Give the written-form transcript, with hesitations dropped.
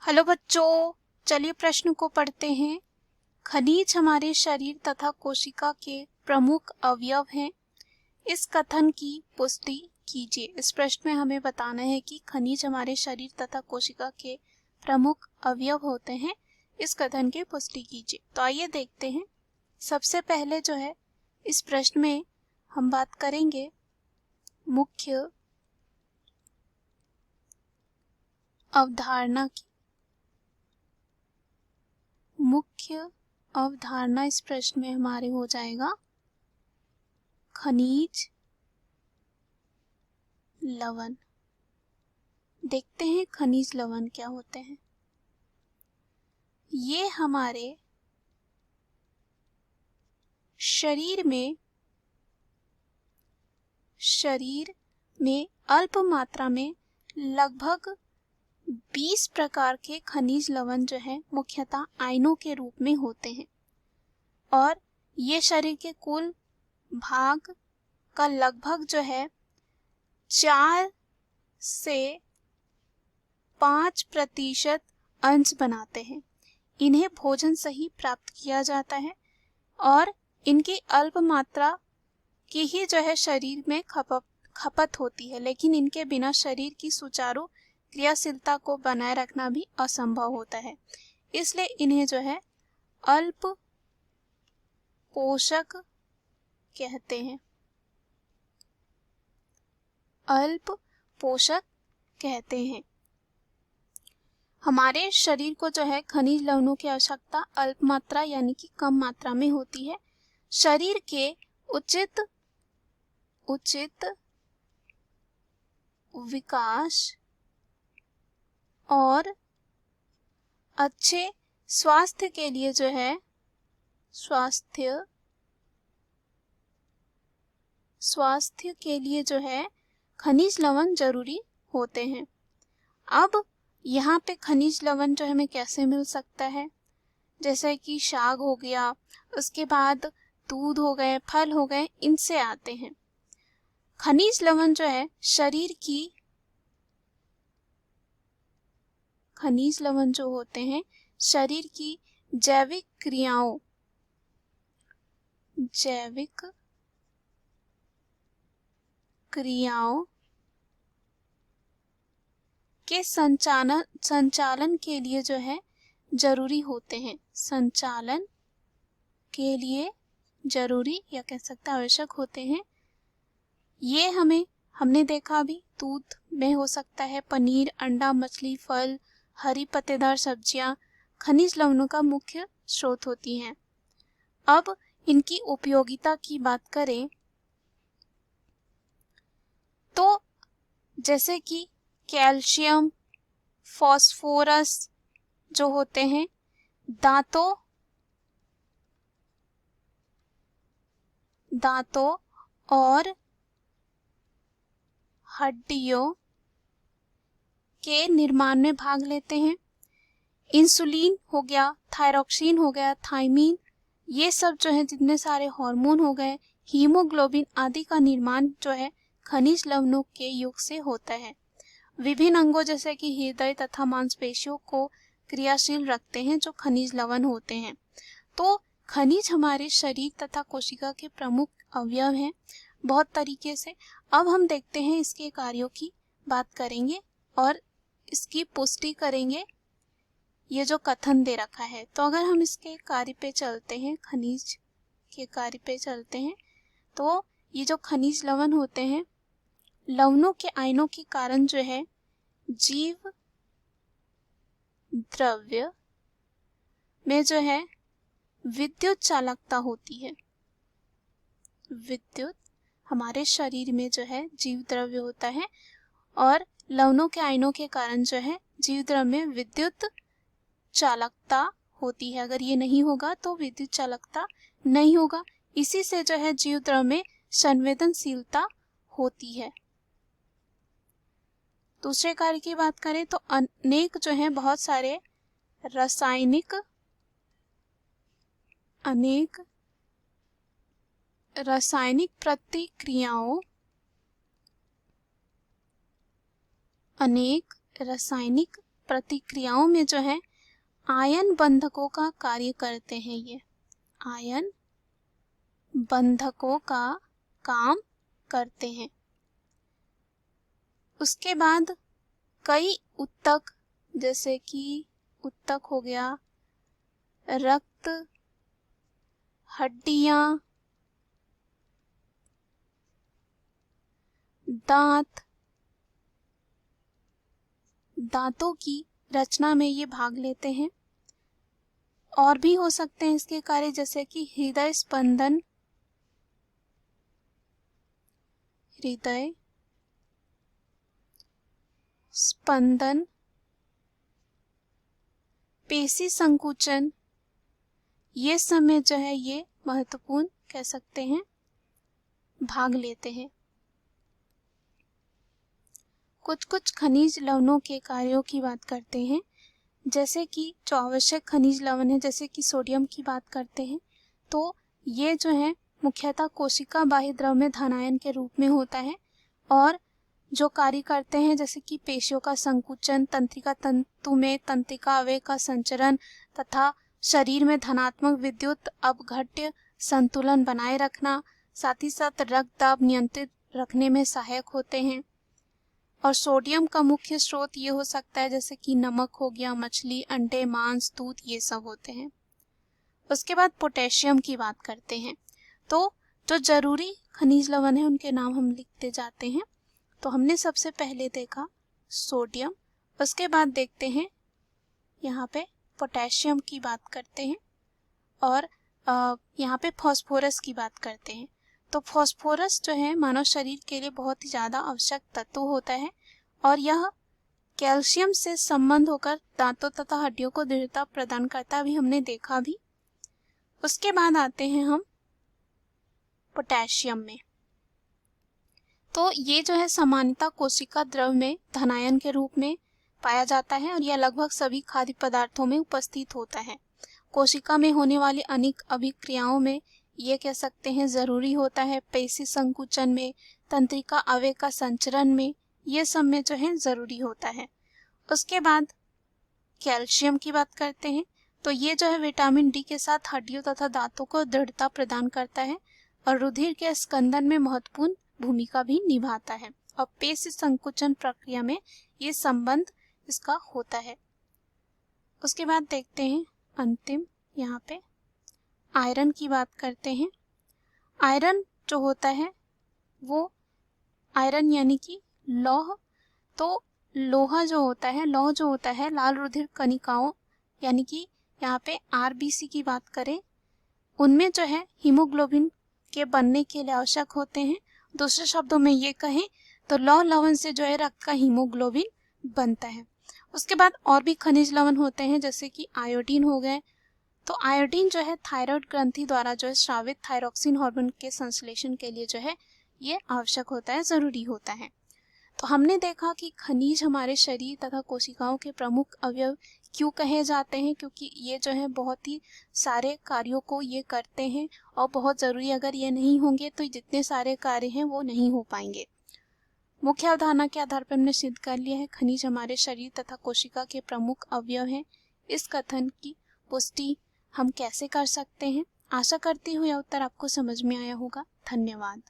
Hello बच्चों, चलिए प्रश्न को पढ़ते हैं। खनिज हमारे शरीर तथा कोशिका के प्रमुख अवयव हैं। इस कथन की पुष्टि कीजिए। इस प्रश्न में हमें बताना है कि खनिज हमारे शरीर तथा कोशिका के प्रमुख अवयव होते हैं। इस कथन की पुष्टि कीजिए। तो आइए देखते हैं। सबसे पहले जो है इस प्रश्न में हम बात करेंगे मुख्य अवधारणा की। मुख्य अवधारणा इस प्रश्न में हमारे हो जाएगा खनिज लवण। देखते हैं खनिज लवण क्या होते हैं। ये हमारे शरीर में अल्प मात्रा में लगभग 20 प्रकार के खनिज लवण जो है मुख्यतः आयनों के रूप में होते हैं और ये शरीर के कुल भाग का लगभग जो है 4 से 5% अंश बनाते हैं। इन्हें भोजन से ही प्राप्त किया जाता है और इनकी अल्प मात्रा की ही जो है शरीर में खपत होती है, लेकिन इनके बिना शरीर की सुचारू क्रियाशीलता को बनाए रखना भी असंभव होता है। इसलिए इन्हें जो है अल्प पोषक कहते हैं। अल्प पोषक कहते हैं। हमारे शरीर को जो है खनिज लवणों की आवश्यकता अल्प मात्रा यानी कि कम मात्रा में होती है। शरीर के उचित विकास और अच्छे स्वास्थ्य के लिए जो है स्वास्थ्य के लिए जो है खनिज लवण जरूरी होते हैं। अब यहाँ पे खनिज लवण जो हमें कैसे मिल सकता है, जैसे कि साग हो गया, उसके बाद दूध हो गए, फल हो गए, इनसे आते हैं। खनिज लवण जो है खनिज लवण जो होते हैं शरीर की जैविक क्रियाओं के संचालन के लिए जो है जरूरी होते हैं। संचालन के लिए जरूरी या कह सकते आवश्यक होते हैं। ये हमने देखा भी दूध में हो सकता है, पनीर, अंडा, मछली, फल, हरी पत्तेदार सब्जियां खनिज लवणों का मुख्य स्रोत होती हैं। अब इनकी उपयोगिता की बात करें तो जैसे कि कैल्शियम, फास्फोरस जो होते हैं दांतों और हड्डियों के निर्माण में भाग लेते हैं। इंसुलिन हो गया, थायरॉक्सिन हो गया, थायमीन, ये सब जो है जितने सारे हार्मोन हो गए, हीमोग्लोबिन आदि का निर्माण जो है खनिज लवणों के योग से होता है। विभिन्न अंगों जैसे कि हृदय तथा मांसपेशियों को क्रियाशील रखते हैं जो खनिज लवण होते हैं। तो खनिज हमारे शरीर तथा कोशिका के प्रमुख अवयव हैं बहुत तरीके से। अब हम देखते हैं इसके कार्यों की बात करेंगे और इसकी पुष्टि करेंगे। ये जो कथन दे रखा है, तो अगर हम इसके कार्य पे चलते हैं, खनिज के कार्य पे चलते हैं, तो ये जो खनिज लवण होते हैं, लवणों के आयनों के कारण जो है जीव द्रव्य में जो है विद्युत चालकता होती है। विद्युत हमारे शरीर में जो है जीव द्रव्य होता है और लवणों के आयनों के कारण जो है जीव द्रव्य में विद्युत चालकता होती है। अगर ये नहीं होगा तो विद्युत चालकता नहीं होगा। इसी से जो है जीव द्रव्य में संवेदनशीलता होती है। दूसरे कार्य की बात करें तो अनेक जो है बहुत सारे रासायनिक प्रतिक्रियाओं में जो है आयन बंधकों का कार्य करते हैं। ये आयन बंधकों का काम करते हैं। उसके बाद कई उत्तक, जैसे कि उत्तक हो गया, रक्त, हड्डियां, दांत, दांतों की रचना में ये भाग लेते हैं। और भी हो सकते हैं इसके कार्य, जैसे कि हृदय स्पंदन, हृदय स्पंदन, पेशी संकुचन, ये सब में जो है ये महत्वपूर्ण कह सकते हैं भाग लेते हैं। कुछ कुछ खनिज लवणों के कार्यों की बात करते हैं, जैसे कि जो आवश्यक खनिज लवण है, जैसे कि सोडियम की बात करते हैं, तो ये जो है मुख्यतः कोशिका बाह्य द्रव में धनायन के रूप में होता है और जो कार्य करते हैं जैसे कि पेशियों का संकुचन, तंत्रिका तंतु में तंत्रिका अवयव का संचरण तथा शरीर में धनात्मक विद्युत अपघट्य संतुलन बनाए रखना, साथ ही साथ रक्तदाब नियंत्रित रखने में सहायक होते हैं। और सोडियम का मुख्य स्रोत ये हो सकता है जैसे कि नमक हो गया, मछली, अंडे, मांस, दूध, ये सब होते हैं। उसके बाद पोटेशियम की बात करते हैं। तो जो जरूरी खनिज लवण है उनके नाम हम लिखते जाते हैं। तो हमने सबसे पहले देखा सोडियम, उसके बाद देखते हैं यहाँ पे पोटेशियम की बात करते हैं और यहाँ पे फास्फोरस की बात करते हैं। तो फास्फोरस जो है मानव शरीर के लिए बहुत ही ज़्यादा आवश्यक तत्व होता है और यह कैल्शियम से संबंध होकर दांतों तथा हड्डियों को दृढ़ता प्रदान करता भी हमने देखा भी। उसके बाद आते हैं हम पोटेशियम में। तो ये जो है सामान्यतः कोशिका द्रव में धनायन के रूप में पाया जाता है और यह लगभग सभी खाद्य पदार्थों में उपस्थित होता है। कोशिका में होने वाली अनेक अभिक्रियाओं में ये कह सकते हैं जरूरी होता है। पेशी संकुचन में, तंत्रिका अवयव का संचरण में, ये सब में जो है जरूरी होता है। उसके बाद कैल्शियम की बात करते हैं। तो ये जो है विटामिन डी के साथ हड्डियों तथा दांतों को दृढ़ता प्रदान करता है और रुधिर के स्कंदन में महत्वपूर्ण भूमिका भी निभाता है और पेशी संकुचन प्रक्रिया में ये संबंध इसका होता है। उसके बाद देखते हैं अंतिम यहाँ पे आयरन की बात करते हैं। आयरन जो होता है वो आयरन यानी कि लौह, तो लोहा जो होता है, लौह जो होता है लाल रुधिर कणिकाओं यानी कि यहाँ पे आरबीसी की बात करें, उनमें जो है हीमोग्लोबिन के बनने के लिए आवश्यक होते हैं। दूसरे शब्दों में ये कहें तो लौह लवण से जो है रक्त का हीमोग्लोबिन बनता है। उसके बाद और भी खनिज लवण होते हैं जैसे कि आयोडीन हो गए। तो आयोडीन जो है थायराइड ग्रंथि द्वारा जो है स्रावित थायरोक्सिन हार्मोन के संश्लेषण के लिए जो है ये आवश्यक होता है, जरूरी होता है। तो हमने देखा कि खनिज हमारे शरीर तथा कोशिकाओं के प्रमुख अवयव क्यों कहे जाते हैं, क्योंकि ये जो है बहुत ही सारे कार्यों को ये करते हैं और बहुत ज़रूरी, अगर ये नहीं होंगे तो जितने सारे कार्य हैं वो नहीं हो पाएंगे। मुख्य अवधारणा के आधार पर हमने सिद्ध कर लिया है खनिज हमारे शरीर तथा कोशिका के प्रमुख अवयव हैं। इस कथन की पुष्टि हम कैसे कर सकते हैं? आशा करती हूँ यह उत्तर आपको समझ में आया होगा। धन्यवाद।